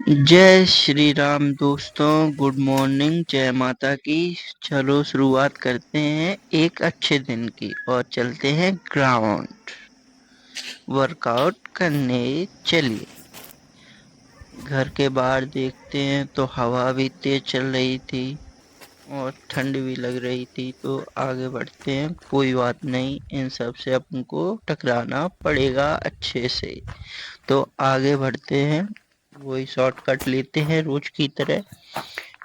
जय श्री राम दोस्तों। Good morning, जय माता की। चलो शुरुआत करते हैं एक अच्छे दिन की और चलते हैं ग्राउंड वर्कआउट करने। चलिए, घर के बाहर देखते हैं तो हवा भी तेज चल रही थी और ठंड भी लग रही थी। तो आगे बढ़ते हैं, कोई बात नहीं, इन सब से अपन को टकराना पड़ेगा अच्छे से। तो आगे बढ़ते हैं, वही शॉर्टकट लेते हैं रोज की तरह।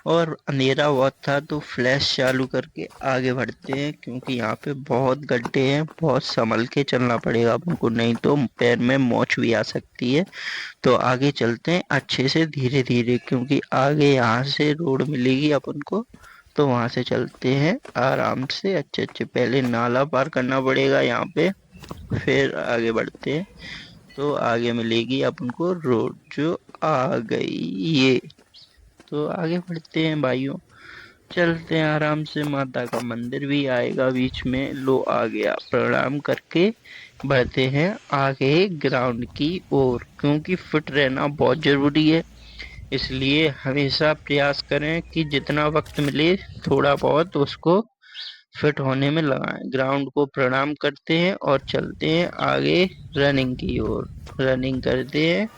और अंधेरा बहुत था तो फ्लैश चालू करके आगे बढ़ते हैं, क्योंकि यहाँ पे बहुत गड्ढे हैं, बहुत संभल के चलना पड़ेगा अपन को, नहीं तो पैर में मोच भी आ सकती है। तो आगे चलते हैं अच्छे से धीरे धीरे, क्योंकि आगे यहाँ से रोड मिलेगी अपन को। तो वहां से चलते हैं आराम से, अच्छे अच्छे। पहले नाला पार करना पड़ेगा यहाँ पे, फिर आगे बढ़ते हैं। तो आगे मिलेगी अपन को रोड, जो आ गई ये। तो आगे बढ़ते हैं भाइयों, चलते हैं आराम से। माता का मंदिर भी आएगा बीच में, लो आ गया। प्रणाम करके बढ़ते हैं आगे ग्राउंड की ओर, क्योंकि फिट रहना बहुत जरूरी है। इसलिए हमेशा प्रयास करें कि जितना वक्त मिले थोड़ा बहुत उसको फिट होने में लगाएं। ग्राउंड को प्रणाम करते हैं और चलते हैं आगे रनिंग की ओर। रनिंग करते हैं,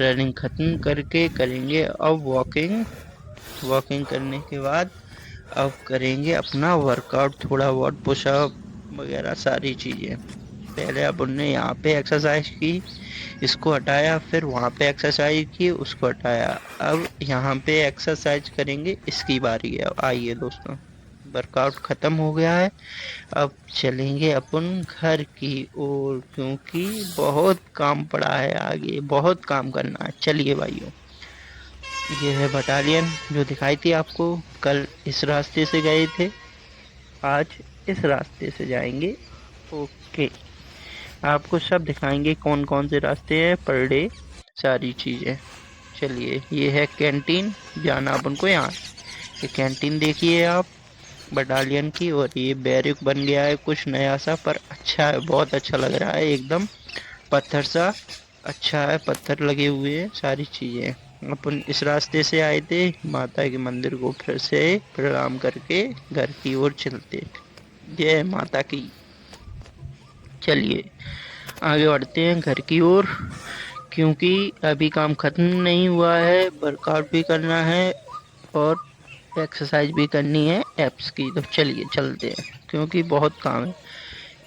रनिंग खत्म करके करेंगे अब वॉकिंग। वॉकिंग करने के बाद अब करेंगे अपना वर्कआउट, थोड़ा बहुत पुशअप वगैरह सारी चीजें। पहले अपन ने यहाँ पे एक्सरसाइज की, इसको हटाया, फिर वहाँ पे एक्सरसाइज की, उसको हटाया। अब यहाँ पे एक्सरसाइज करेंगे, इसकी बारी है। आइए दोस्तों, वर्कआउट खत्म हो गया है। अब चलेंगे अपन घर की ओर, क्योंकि बहुत काम पड़ा है, आगे बहुत काम करना है। चलिए भाइयों, ये है बटालियन जो दिखाई थी आपको। कल इस रास्ते से गए थे, आज इस रास्ते से जाएंगे। ओके, आपको सब दिखाएंगे कौन कौन से रास्ते हैं पर डे, सारी चीजें। चलिए, ये है कैंटीन, जाना अपन को यहाँ। ये कैंटीन देखिए आप बटालियन की, और ये बैरिक बन गया है कुछ नया सा, पर अच्छा है, बहुत अच्छा लग रहा है एकदम। पत्थर सा अच्छा है, पत्थर लगे हुए हैं, सारी चीजें। अपन इस रास्ते से आए थे, माता के मंदिर को फिर से प्रणाम करके घर की ओर चलते। जय माता की। चलिए आगे बढ़ते हैं घर की ओर, क्योंकि अभी काम खत्म नहीं हुआ है, वर्कआउट भी करना है और एक्सरसाइज भी करनी है एप्स की। तो चलिए चलते हैं, क्योंकि बहुत काम है।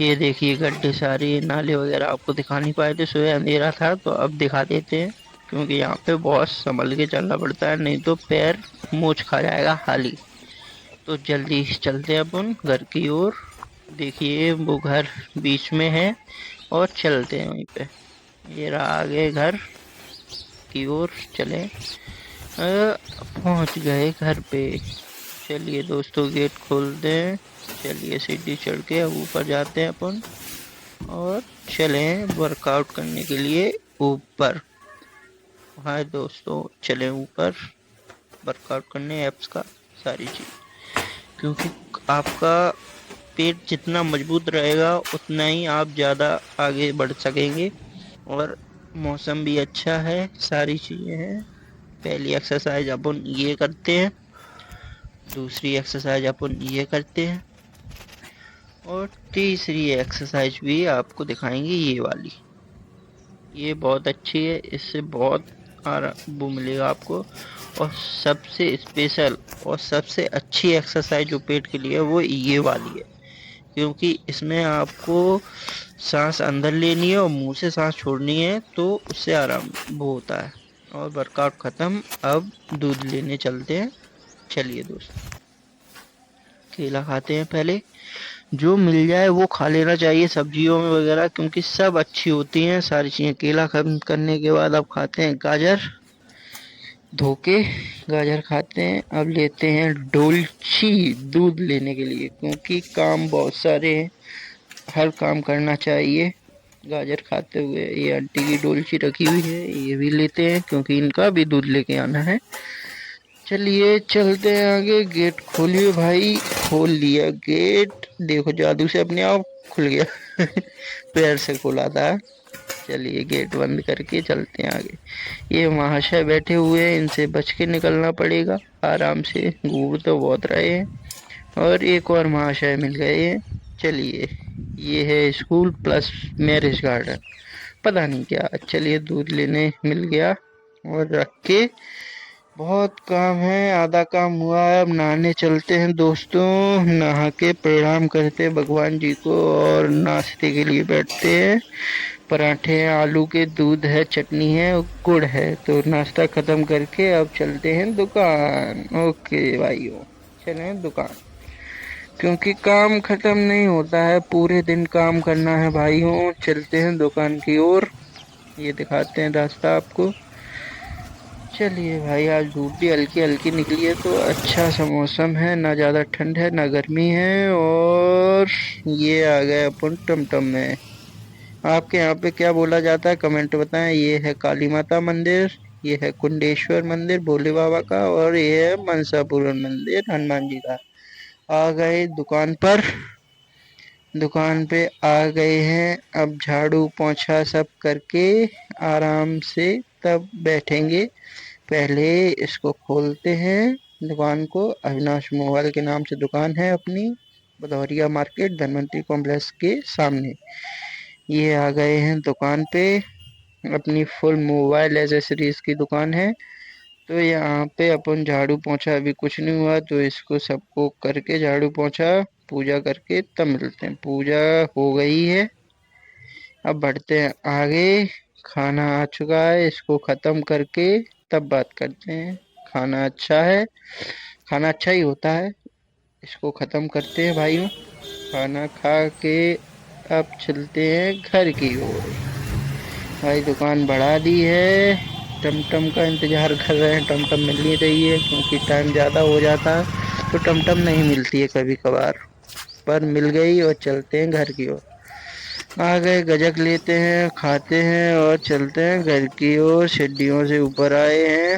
ये देखिए गड्ढे सारे, नाले वगैरह आपको दिखा नहीं पाए थे, सुबह अंधेरा था, तो अब दिखा देते हैं। क्योंकि यहाँ पे बहुत संभल के चलना पड़ता है, नहीं तो पैर मोच खा जाएगा हाली। तो जल्दी चलते हैं अपन घर की ओर। देखिए वो घर बीच में है, और चलते हैं वहीं पे। ये रहा आगे घर की ओर, चले। पहुंच गए घर पे। चलिए दोस्तों, गेट खोलते हैं। चलिए सीढ़ी चढ़ के अब ऊपर जाते हैं अपन, और चले वर्कआउट करने के लिए ऊपर। हाय दोस्तों, चले ऊपर वर्कआउट करने एप्स का, सारी चीज। क्योंकि आपका पेट जितना मजबूत रहेगा उतना ही आप ज़्यादा आगे बढ़ सकेंगे। और मौसम भी अच्छा है, सारी चीज़ें हैं। पहली एक्सरसाइज अपन ये करते हैं, दूसरी एक्सरसाइज अपन ये करते हैं, और तीसरी एक्सरसाइज भी आपको दिखाएंगे ये वाली। ये बहुत अच्छी है, इससे बहुत आराम वो मिलेगा आपको। और सबसे स्पेशल और सबसे अच्छी एक्सरसाइज जो पेट के लिए है वो ये वाली है, क्योंकि इसमें आपको सांस अंदर लेनी है और मुंह से सांस छोड़नी है, तो उससे आराम वो होता है। और वर्कआउट खत्म, अब दूध लेने चलते हैं। चलिए दोस्त, केला खाते हैं पहले। जो मिल जाए वो खा लेना चाहिए सब्जियों में वगैरह, क्योंकि सब अच्छी होती हैं सारी चीजें। केला खत्म करने के बाद अब खाते हैं गाजर, धो के गाजर खाते हैं। अब लेते हैं डोलची दूध लेने के लिए, क्योंकि काम बहुत सारे हैं, हर काम करना चाहिए गाजर खाते हुए। ये आंटी की डोलची रखी हुई है, ये भी लेते हैं, क्योंकि इनका भी दूध लेके आना है। चलिए चलते हैं आगे। गेट खोलिए भाई। खोल लिया गेट। देखो जादू से अपने आप खुल गया। पैर से खोला था। चलिए गेट बंद करके चलते हैं आगे। ये महाशय बैठे हुए हैं, इनसे बच के निकलना पड़ेगा। आराम से घूर तो बहुत रहे हैं। और एक और महाशय मिल गए हैं। चलिए, ये है स्कूल प्लस मैरिज गार्डन। पता नहीं क्या। चलिए दूध लेने मिल गया और रख के। बहुत काम है, आधा काम हुआ है। अब नहाने चलते हैं दोस्तों। नहा के प्रणाम करते हैं भगवान जी को और नाश्ते के लिए बैठते हैं। पराठे हैं आलू के, दूध है, चटनी है और गुड़ है। तो नाश्ता खत्म करके अब चलते हैं दुकान। ओके भाइयों, चलें दुकान। क्योंकि काम खत्म नहीं होता है, पूरे दिन काम करना है भाइयों। चलते हैं दुकान की ओर। ये दिखाते हैं रास्ता आपको। चलिए भाई, आज धूप भी हल्की हल्की निकली है तो अच्छा सा मौसम है। ना ज़्यादा ठंड है ना गर्मी है। और ये आ गए अपन टमटम में। आपके यहाँ पे क्या बोला जाता है कमेंट बताएं। ये है काली माता मंदिर, ये है कुंडेश्वर मंदिर भोले बाबा का, और ये है मनसापुरम मंदिर हनुमान जी का। आ गए दुकान पर। दुकान पे आ गए हैं। अब झाड़ू पोंछा सब करके आराम से तब बैठेंगे। पहले इसको खोलते हैं दुकान को। अविनाश मोबाइल के नाम से दुकान है अपनी, भदौरिया मार्केट धनवंतरी कॉम्प्लेक्स के सामने। ये आ गए हैं दुकान पे। अपनी फुल मोबाइल एसेसरीज की दुकान है। तो यहाँ पे अपन झाड़ू पोंछा, अभी कुछ नहीं हुआ तो इसको सबको करके झाड़ू पोंछा पूजा करके तब मिलते हैं। पूजा हो गई है। अब बढ़ते हैं आगे। खाना आ चुका है, इसको खत्म करके तब बात करते हैं। खाना अच्छा है, खाना अच्छा ही होता है। इसको खत्म करते हैं भाइयों। खाना खा के अब चलते हैं घर की ओर। भाई दुकान बढ़ा दी है। टमटम का इंतजार कर रहे हैं, टमटम मिल नहीं रही है क्योंकि टाइम ज़्यादा हो जाता है तो टमटम नहीं मिलती है कभी कभार। पर मिल गई और चलते हैं घर की ओर। आ गए, गजक लेते हैं, खाते हैं और चलते हैं घर की ओर। सीढ़ियों से ऊपर आए हैं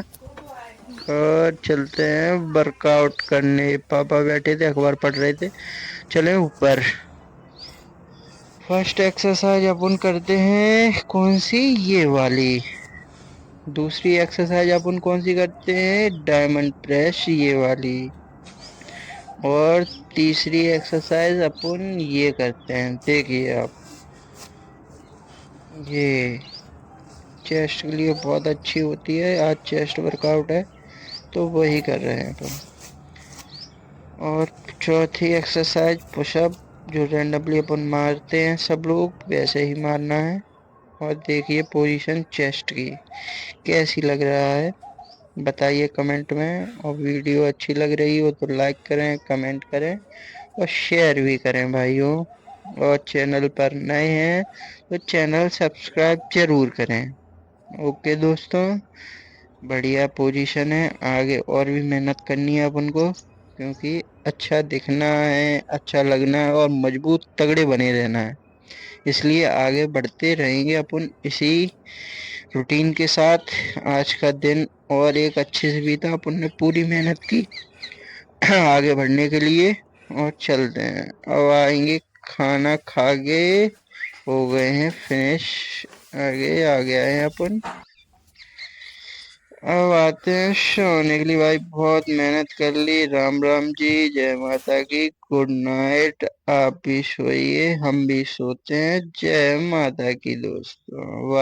और चलते हैं वर्कआउट करने। पापा बैठे थे अखबार पढ़ रहे थे। चले ऊपर। फर्स्ट एक्सरसाइज अपन करते हैं कौन सी, ये वाली। दूसरी एक्सरसाइज अपन कौन सी करते हैं, डायमंड प्रेस, ये वाली। और तीसरी एक्सरसाइज अपन ये करते हैं, देखिए आप, ये चेस्ट के लिए बहुत अच्छी होती है। आज चेस्ट वर्कआउट है तो वही कर रहे हैं अपन। और चौथी एक्सरसाइज पुशअप, जो रैंडमली अपन मारते हैं सब लोग वैसे ही मारना है। और देखिए पोजीशन चेस्ट की कैसी लग रहा है, बताइए कमेंट में। और वीडियो अच्छी लग रही हो तो लाइक करें, कमेंट करें और शेयर भी करें भाइयों। और चैनल पर नए हैं तो चैनल सब्सक्राइब जरूर करें। ओके दोस्तों, बढ़िया पोजीशन है। आगे और भी मेहनत करनी है अपन को क्योंकि अच्छा दिखना है, अच्छा लगना है और मजबूत तगड़े बने रहना है। इसलिए आगे बढ़ते रहेंगे अपन इसी रूटीन के साथ। आज का दिन और एक अच्छे से बीता, अपन ने पूरी मेहनत की आगे बढ़ने के लिए। और चलते हैं, अब आएंगे खाना खा के। हो गए हैं फिनिश, आगे आ गया है अपन। अब आते हैं सोने के लिए। भाई बहुत मेहनत कर ली। राम राम जी, जय माता की, गुड नाइट। आप भी सोइए, हम भी सोते हैं। जय माता की दोस्तों, बाय।